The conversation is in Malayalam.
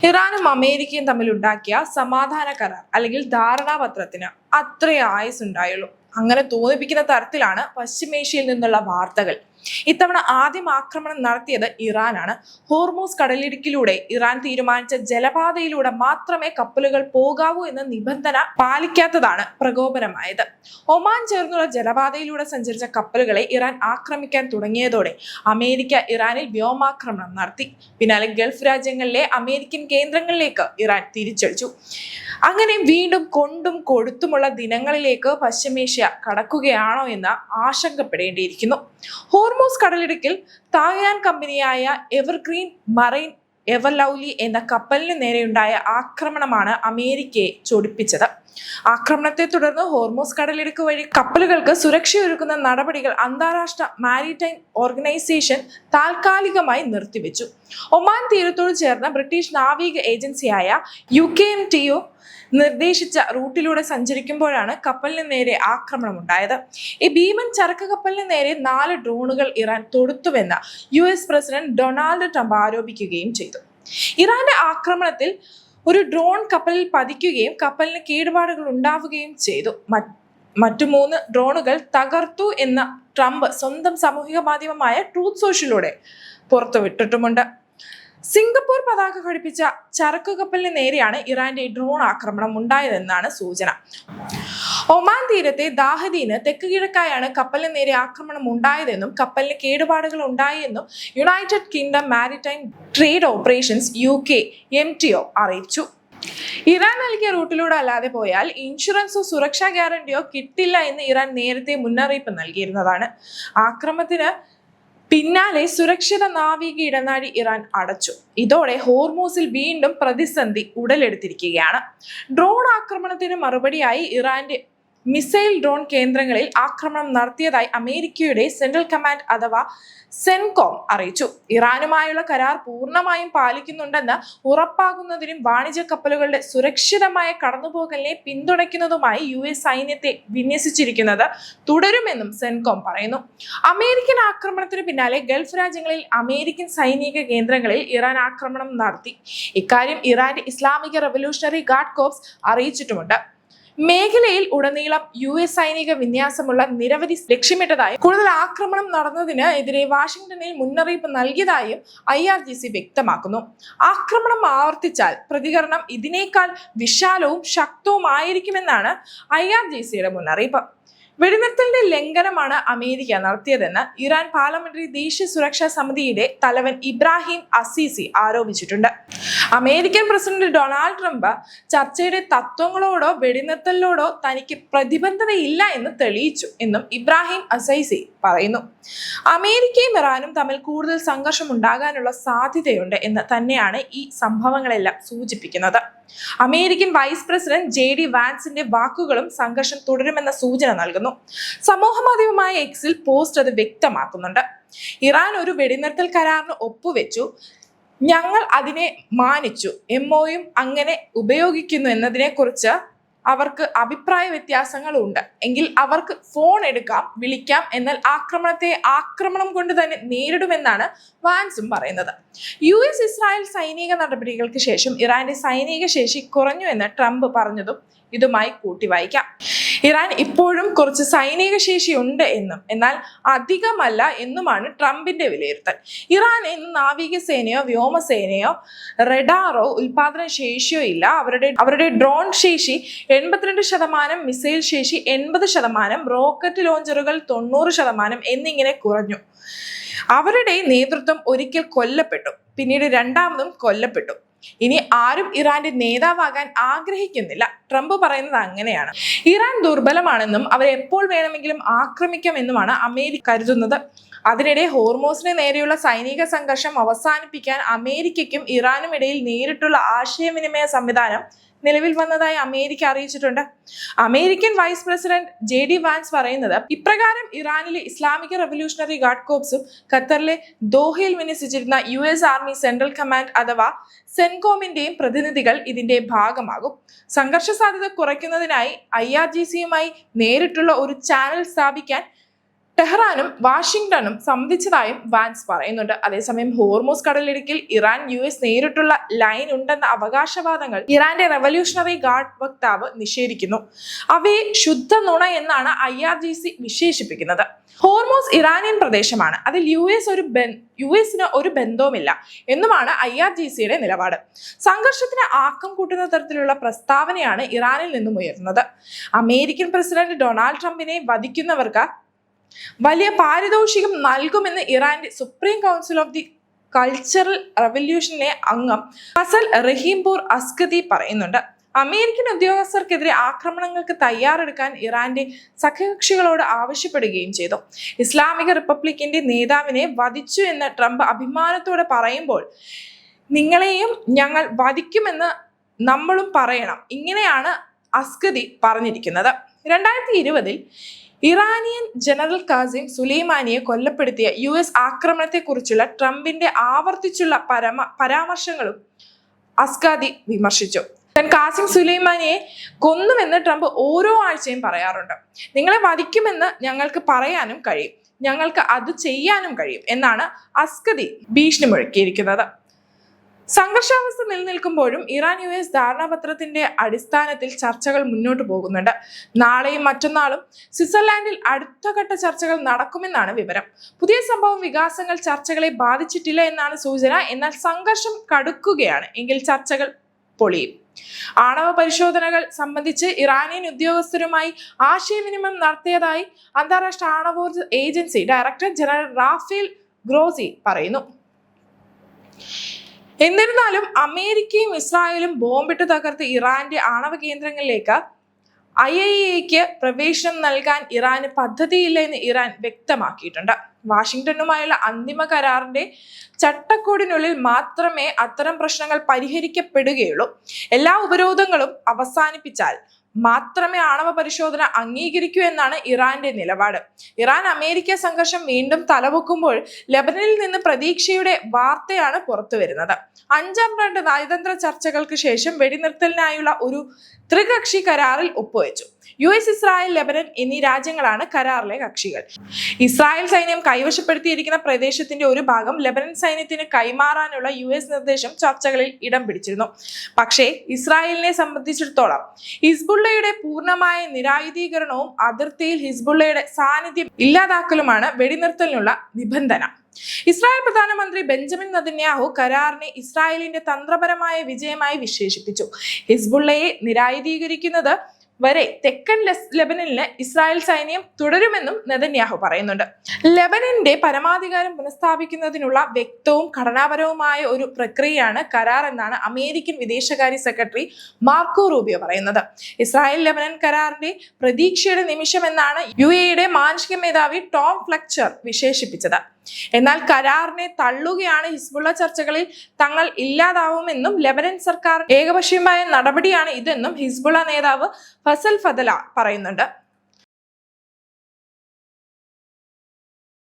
ഇറാനും അമേരിക്കയും തമ്മിലുണ്ടാക്കിയ സമാധാന കരാർ അല്ലെങ്കിൽ ധാരണാപത്രത്തിന് അത്രേ ആയുസ് ഉണ്ടായുള്ളൂ. അങ്ങനെ തോന്നിപ്പിക്കുന്ന തരത്തിലാണ് പശ്ചിമേഷ്യയിൽ നിന്നുള്ള വാർത്തകൾ. ഇത്തവണ ആദ്യം ആക്രമണം നടത്തിയത് ഇറാനാണ്. ഹോർമൂസ് കടലിടുക്കിലൂടെ ഇറാൻ തീരുമാനിച്ച ജലപാതയിലൂടെ മാത്രമേ കപ്പലുകൾ പോകാവൂ എന്ന നിബന്ധന പാലിക്കാത്തതാണ് പ്രകോപനമായത്. ഒമാൻ ചേർന്നുള്ള ജലപാതയിലൂടെ സഞ്ചരിച്ച കപ്പലുകളെ ഇറാൻ ആക്രമിക്കാൻ തുടങ്ങിയതോടെ അമേരിക്ക ഇറാനിൽ വ്യോമാക്രമണം നടത്തി. പിന്നാലെ ഗൾഫ് രാജ്യങ്ങളിലെ അമേരിക്കൻ കേന്ദ്രങ്ങളിലേക്ക് ഇറാൻ തിരിച്ചടിച്ചു. അങ്ങനെ വീണ്ടും കൊണ്ടും കൊടുത്തുമുള്ള ദിനങ്ങളിലേക്ക് പശ്ചിമേഷ്യ കടക്കുകയാണോ എന്ന് ആശങ്കപ്പെടേണ്ടിയിരിക്കുന്നു. ഹോർമൂസ് കടലിടുക്കിൽ തായ്വാൻ കമ്പനിയായ എവർഗ്രീൻ മറൈൻ എവർ ലവ്ലി എന്ന കപ്പലിന് നേരെയുണ്ടായ ആക്രമണമാണ് അമേരിക്കയെ ചൊടിപ്പിച്ചത്. ആക്രമണത്തെ തുടർന്ന് ഹോർമൂസ് കടലിടുക്ക് വഴി കപ്പലുകൾക്ക് സുരക്ഷയൊരുക്കുന്ന നടപടികൾ അന്താരാഷ്ട്ര മാരിടൈം ഓർഗനൈസേഷൻ താൽക്കാലികമായി നിർത്തിവെച്ചു. ഒമാൻ തീരത്തോട് ചേർന്ന ബ്രിട്ടീഷ് നാവിക ഏജൻസിയായ UKMTO നിർദ്ദേശിച്ച റൂട്ടിലൂടെ സഞ്ചരിക്കുമ്പോഴാണ് കപ്പലിന് നേരെ ആക്രമണം ഉണ്ടായത്. ഈ ഭീമൻ ചരക്ക് കപ്പലിന് നേരെ 4 ഡ്രോണുകൾ ഇറാൻ തൊടുത്തുവെന്ന് US പ്രസിഡന്റ് ഡൊണാൾഡ് ട്രംപ് ആരോപിക്കുകയും ചെയ്തു. ഇറാന്റെ ആക്രമണത്തിൽ ഒരു ഡ്രോൺ കപ്പലിൽ പതിക്കുകയും കപ്പലിന് കേടുപാടുകൾ ഉണ്ടാവുകയും ചെയ്തു. മറ്റു 3 ഡ്രോണുകൾ തകർത്തു എന്ന് ട്രംപ് സ്വന്തം സാമൂഹിക മാധ്യമമായ ട്രൂത്ത് സോഷ്യലിലൂടെ പുറത്തുവിട്ടിട്ടുമുണ്ട്. സിംഗപ്പൂർ പതാക ഘടിപ്പിച്ച ചരക്കു കപ്പലിന് നേരെയാണ് ഇറാന്റെ ഡ്രോൺ ആക്രമണം ഉണ്ടായതെന്നാണ് സൂചന. ഒമാൻ തീരത്തെ ദാഹദീന് തെക്ക് കിഴക്കായാണ് കപ്പലിന് നേരെ ആക്രമണം ഉണ്ടായതെന്നും കപ്പലിന് കേടുപാടുകൾ ഉണ്ടായെന്നും United Kingdom maritime trade operations UKMTO അറിയിച്ചു. ഇറാൻ നൽകിയ റൂട്ടിലൂടെ അല്ലാതെ പോയാൽ ഇൻഷുറൻസോ സുരക്ഷാ ഗ്യാരണ്ടിയോ കിട്ടില്ല എന്ന് ഇറാൻ നേരത്തെ മുന്നറിയിപ്പ് നൽകിയിരുന്നതാണ്. ആക്രമണത്തിന് പിന്നാലെ സുരക്ഷിത നാവിക ഇടനാഴി ഇറാൻ അടച്ചു. ഇതോടെ ഹോർമൂസിൽ വീണ്ടും പ്രതിസന്ധി ഉടലെടുത്തിരിക്കുകയാണ്. ഡ്രോൺ ആക്രമണത്തിന് മറുപടിയായി ഇറാന്റെ മിസൈൽ ഡ്രോൺ കേന്ദ്രങ്ങളിൽ ആക്രമണം നടത്തിയതായി അമേരിക്കയുടെ സെൻട്രൽ കമാൻഡ് അഥവാ സെൻകോം അറിയിച്ചു. ഇറാനുമായുള്ള കരാർ പൂർണ്ണമായും പാലിക്കുന്നുണ്ടെന്ന് ഉറപ്പാകുന്നതിനും വാണിജ്യ കപ്പലുകളുടെ സുരക്ഷിതമായ കടന്നുപോകലിനെ പിന്തുണയ്ക്കുന്നതുമായി US സൈന്യത്തെ വിന്യസിച്ചിരിക്കുന്നത് തുടരുമെന്നും സെൻകോം പറയുന്നു. അമേരിക്കൻ ആക്രമണത്തിന് പിന്നാലെ ഗൾഫ് രാജ്യങ്ങളിൽ അമേരിക്കൻ സൈനിക കേന്ദ്രങ്ങളിൽ ഇറാൻ ആക്രമണം നടത്തി. ഇക്കാര്യം ഇറാന്റെ ഇസ്ലാമിക റവല്യൂഷണറി ഗാർഡ് കോർപ്സ് അറിയിച്ചിട്ടുമുണ്ട്. മേഖലയിൽ ഉടനീളം US സൈനിക വിന്യാസമുള്ള നിരവധി ലക്ഷ്യമിട്ടതായും കൂടുതൽ ആക്രമണം നടന്നതിന് എതിരെ വാഷിംഗ്ടണിൽ മുന്നറിയിപ്പ് നൽകിയതായും IRGC വ്യക്തമാക്കുന്നു. ആക്രമണം ആവർത്തിച്ചാൽ പ്രതികരണം ഇതിനേക്കാൾ വിശാലവും ശക്തവുമായിരിക്കുമെന്നാണ് IRGCയുടെ മുന്നറിയിപ്പ്. വെടിനിർത്തലിന്റെ ലംഘനമാണ് അമേരിക്ക നടത്തിയതെന്ന് ഇറാൻ പാർലമെന്ററി ദേശീയ സുരക്ഷാ സമിതിയുടെ തലവൻ ഇബ്രാഹിം അസീസി ആരോപിച്ചിട്ടുണ്ട്. അമേരിക്കൻ പ്രസിഡന്റ് ഡൊണാൾഡ് ട്രംപ് ചർച്ചയുടെ തത്വങ്ങളോടോ വെടിനിർത്തലിനോടോ തനിക്ക് പ്രതിബദ്ധതയില്ല എന്ന് തെളിയിച്ചു എന്നും ഇബ്രാഹിം അസൈസി പറയുന്നു. അമേരിക്കയും ഇറാനും തമ്മിൽ കൂടുതൽ സംഘർഷം ഉണ്ടാകാനുള്ള സാധ്യതയുണ്ട് എന്ന് തന്നെയാണ് ഈ സംഭവങ്ങളെല്ലാം സൂചിപ്പിക്കുന്നത്. അമേരിക്കൻ വൈസ് പ്രസിഡന്റ് JD വാൻസിന്റെ വാക്കുകളും സംഘർഷം തുടരുമെന്ന സൂചന നൽകുന്നു. സമൂഹ മാധ്യമമായ Xൽ പോസ്റ്റ് അത് വ്യക്തമാക്കുന്നുണ്ട്. ഇറാൻ ഒരു വെടിനിർത്തൽ കരാറിന് ഒപ്പുവെച്ചു, ഞങ്ങൾ അതിനെ മാനിച്ചു, MOയും അങ്ങനെ ഉപയോഗിക്കുന്നു എന്നതിനെ കുറിച്ച് അവർക്ക് അഭിപ്രായ വ്യത്യാസങ്ങളുണ്ട് എങ്കിൽ അവർക്ക് ഫോൺ എടുക്കാം, വിളിക്കാം, എന്നാൽ ആക്രമണത്തെ ആക്രമണം കൊണ്ട് തന്നെ നേരിടുമെന്നാണ് വാൻസും പറയുന്നത്. US ഇസ്രായേൽ സൈനിക നടപടികൾക്ക് ശേഷം ഇറാന്റെ സൈനിക ശേഷി കുറഞ്ഞു എന്ന് ട്രംപ് പറഞ്ഞതും ഇതുമായി കൂട്ടിവായിക്കാം. ഇറാൻ ഇപ്പോഴും കുറച്ച് സൈനിക ശേഷി ഉണ്ട് എന്നും എന്നാൽ അധികമല്ല എന്നുമാണ് ട്രംപിന്റെ വിലയിരുത്തൽ. ഇറാൻ ഇന്ന് നാവികസേനയോ വ്യോമസേനയോ റഡാറോ ഉൽപാദന ശേഷിയോ ഇല്ല. അവരുടെ ഡ്രോൺ ശേഷി 82%, മിസൈൽ ശേഷി 80%, റോക്കറ്റ് ലോഞ്ചറുകൾ 90% എന്നിങ്ങനെ കുറഞ്ഞു. അവരുടെ നേതൃത്വം ഒരിക്കൽ കൊല്ലപ്പെട്ടു, പിന്നീട് രണ്ടാമതും കൊല്ലപ്പെട്ടു. ഇനി ആരും ഇറാന്റെ നേതാവാകാൻ ആഗ്രഹിക്കുന്നില്ല. ട്രംപ് പറയുന്നത് അങ്ങനെയാണ്. ഇറാൻ ദുർബലമാണെന്നും അവരെ എപ്പോൾ വേണമെങ്കിലും ആക്രമിക്കാമെന്നുമാണ് അമേരിക്ക കരുതുന്നത്. അതിനിടെ ഹോർമൂസിന് നേരെയുള്ള സൈനിക സംഘർഷം അവസാനിപ്പിക്കാൻ അമേരിക്കയ്ക്കും ഇറാനും ഇടയിൽ നേരിട്ടുള്ള ആശയവിനിമയ സംവിധാനം നിലവിൽ വന്നതായി അമേരിക്ക അറിയിച്ചിട്ടുണ്ട്. American vice president JD Vance പറയുന്നത് ഇപ്രകാരം ഇറാനിലെ ഇസ്ലാമിക റവല്യൂഷണറി ഗാർഡ് കോർപ്സും ഖത്തറിലെ ദോഹയിൽ വിന്യസിച്ചിരുന്ന US ആർമി സെൻട്രൽ കമാൻഡ് അഥവാ സെൻകോമിന്റെയും പ്രതിനിധികൾ ഇതിന്റെ ഭാഗമാകും. സംഘർഷ സാധ്യത കുറയ്ക്കുന്നതിനായി IRGCയുമായി നേരിട്ടുള്ള ഒരു ചാനൽ സ്ഥാപിക്കാൻ ടെഹ്റാനും വാഷിംഗ്ടണും സമ്മതിച്ചതായും വാൻസ് പറയുന്നുണ്ട്. അതേസമയം ഹോർമൂസ് കടലിടുക്കിൽ ഇറാൻ US നേരിട്ടുള്ള ലൈൻ ഉണ്ടെന്ന അവകാശവാദങ്ങൾ ഇറാന്റെ റവല്യൂഷണറി ഗാർഡ് വക്താവ് നിഷേധിക്കുന്നു. അവയെ ശുദ്ധ നുണ എന്നാണ് IRGC വിശേഷിപ്പിക്കുന്നത്. ഹോർമൂസ് ഇറാനിയൻ പ്രദേശമാണ്, അതിൽ യുഎസിന് ഒരു ബന്ധവുമില്ല എന്നുമാണ് IRGCയുടെ നിലപാട്. സംഘർഷത്തിന് ആക്കം കൂട്ടുന്ന തരത്തിലുള്ള പ്രസ്താവനയാണ് ഇറാനിൽ നിന്നും ഉയർന്നത്. അമേരിക്കൻ പ്രസിഡന്റ് ഡൊണാൾഡ് ട്രംപിനെ വധിക്കുന്നവർക്ക് വലിയ പാരിതോഷികം നൽകുമെന്ന് ഇറാന്റെ supreme council of the cultural റവല്യൂഷനിലെ അംഗം ഹസൻ റഹീംപൂർ അസ്കദി പറയുന്നുണ്ട്. അമേരിക്കൻ ഉദ്യോഗസ്ഥർക്കെതിരെ ആക്രമണങ്ങൾക്ക് തയ്യാറെടുക്കാൻ ഇറാന്റെ സഖ്യകക്ഷികളോട് ആവശ്യപ്പെടുകയും ചെയ്തു. ഇസ്ലാമിക റിപ്പബ്ലിക്കിന്റെ നേതാവിനെ വധിച്ചു എന്ന് ട്രംപ് അഭിമാനത്തോടെ പറയുമ്പോൾ നിങ്ങളെയും ഞങ്ങൾ വധിക്കുമെന്ന് നമ്മളും പറയണം, ഇങ്ങനെയാണ് അസ്കദി പറഞ്ഞിരിക്കുന്നത്. 2020 ഇറാനിയൻ ജനറൽ ഖാസിം സുലൈമാനിയെ കൊല്ലപ്പെടുത്തിയ US ആക്രമണത്തെക്കുറിച്ചുള്ള ട്രംപിന്റെ ആവർത്തിച്ചുള്ള പരാമർശങ്ങളും അസ്കദി വിമർശിച്ചു. ഖാസിം സുലൈമാനിയെ കൊന്നുവെന്ന് ട്രംപ് ഓരോ ആഴ്ചയും പറയാറുണ്ട്. നിങ്ങളെ വധിക്കുമെന്ന് ഞങ്ങൾക്ക് പറയാനും കഴിയും, ഞങ്ങൾക്ക് അത് ചെയ്യാനും കഴിയും എന്നാണ് അസ്കദി ഭീഷണി മുഴക്കിയിരിക്കുന്നത്. സംഘർഷാവസ്ഥ നിലനിൽക്കുമ്പോഴും ഇറാൻ US ധാരണാപത്രത്തിന്റെ അടിസ്ഥാനത്തിൽ ചർച്ചകൾ മുന്നോട്ട് പോകുന്നുണ്ട്. നാളെയും മറ്റന്നാളും സ്വിറ്റ്സർലാൻഡിൽ അടുത്ത ഘട്ട ചർച്ചകൾ നടക്കുമെന്നാണ് വിവരം. പുതിയ വികാസങ്ങൾ ചർച്ചകളെ ബാധിച്ചിട്ടില്ല എന്നാണ് സൂചന. എന്നാൽ സംഘർഷം കടുക്കുകയാണ് എങ്കിൽ ചർച്ചകൾ പൊളിയും. ആണവ പരിശോധനകൾ സംബന്ധിച്ച് ഇറാനിയൻ ഉദ്യോഗസ്ഥരുമായി ആശയവിനിമയം നടത്തിയതായി അന്താരാഷ്ട്ര ആണവോർജ agency director general Rafael Grossi പറയുന്നു. എന്നിരുന്നാലും അമേരിക്കയും ഇസ്രായേലും ബോംബിട്ട് തകർത്ത് ഇറാന്റെ ആണവ കേന്ദ്രങ്ങളിലേക്ക് IAEAക്ക് പ്രവേശനം നൽകാൻ ഇറാന് പദ്ധതിയില്ല എന്ന് ഇറാൻ വ്യക്തമാക്കിയിട്ടുണ്ട്. വാഷിംഗ്ടണുമായുള്ള അന്തിമ കരാറിന്റെ ചട്ടക്കൂടിനുള്ളിൽ മാത്രമേ അത്തരം പ്രശ്നങ്ങൾ പരിഹരിക്കപ്പെടുകയുള്ളൂ. എല്ലാ ഉപരോധങ്ങളും അവസാനിപ്പിച്ചാൽ മാത്രമേ ആണവ പരിശോധന അംഗീകരിക്കൂ എന്നാണ് ഇറാന്റെ നിലപാട്. ഇറാൻ അമേരിക്ക സംഘർഷം വീണ്ടും തലപൊക്കുമ്പോൾ ലെബനനിൽ നിന്ന് പ്രതീക്ഷയുടെ വാർത്തയാണ് പുറത്തു വരുന്നത്. 5ാം റൗണ്ട് നയതന്ത്ര ചർച്ചകൾക്ക് ശേഷം വെടിനിർത്തലിനായുള്ള ഒരു ത്രികക്ഷി കരാറിൽ ഒപ്പുവെച്ചു. US, ഇസ്രായേൽ, ലെബനൻ എന്നീ രാജ്യങ്ങളാണ് കരാറിലെ കക്ഷികൾ. ഇസ്രായേൽ സൈന്യം കൈവശപ്പെടുത്തിയിരിക്കുന്ന പ്രദേശത്തിന്റെ ഒരു ഭാഗം ലെബനൻ സൈന്യത്തിന് കൈമാറാനുള്ള US നിർദ്ദേശം ചർച്ചകളിൽ ഇടം പിടിച്ചിരുന്നു. പക്ഷേ ഇസ്രായേലിനെ സംബന്ധിച്ചിടത്തോളം ഹിസ്ബുള്ളയുടെ പൂർണ്ണമായ നിരായുധീകരണവും അതിർത്തിയിൽ ഹിസ്ബുള്ളയുടെ സാന്നിധ്യം ഇല്ലാതാക്കലുമാണ് വെടിനിർത്തലിനുള്ള നിബന്ധന. ഇസ്രായേൽ പ്രധാനമന്ത്രി ബെഞ്ചമിൻ നെതന്യാഹു കരാറിനെ ഇസ്രായേലിന്റെ തന്ത്രപരമായ വിജയമായി വിശേഷിപ്പിച്ചു. ഹിസ്ബുള്ളയെ നിരായുധീകരിക്കുന്നത് വരെ തെക്കൻ ലെബനനിലെ ഇസ്രായേൽ സൈന്യം തുടരുമെന്നും നെതന്യാഹു പറയുന്നുണ്ട്. ലെബനന്റെ പരമാധികാരം പുനഃസ്ഥാപിക്കുന്നതിനുള്ള വ്യക്തവും ഘടനാപരവുമായ ഒരു പ്രക്രിയയാണ് കരാർ എന്നാണ് അമേരിക്കൻ വിദേശകാര്യ സെക്രട്ടറി മാർക്കോ റൂബിയോ പറയുന്നത്. ഇസ്രായേൽ ലെബനൻ കരാറിന്റെ പ്രതീക്ഷയുടെ നിമിഷം എന്നാണ് UAEയുടെ മാനുഷിക മേധാവി ടോം ഫ്ലെച്ചർ വിശേഷിപ്പിച്ചത്. എന്നാൽ കരാറിനെ തള്ളുകയാണ് ഹിസ്ബുള്ള ചർച്ചകളിൽ തങ്ങൾ ഇല്ലാതാവുമെന്നും ലെബനൻ സർക്കാർ ഏകപക്ഷീയമായ നടപടിയാണ് ഇതെന്നും ഹിസ്ബുള്ള നേതാവ് ഫസൽ ഫദല പറയുന്നുണ്ട്.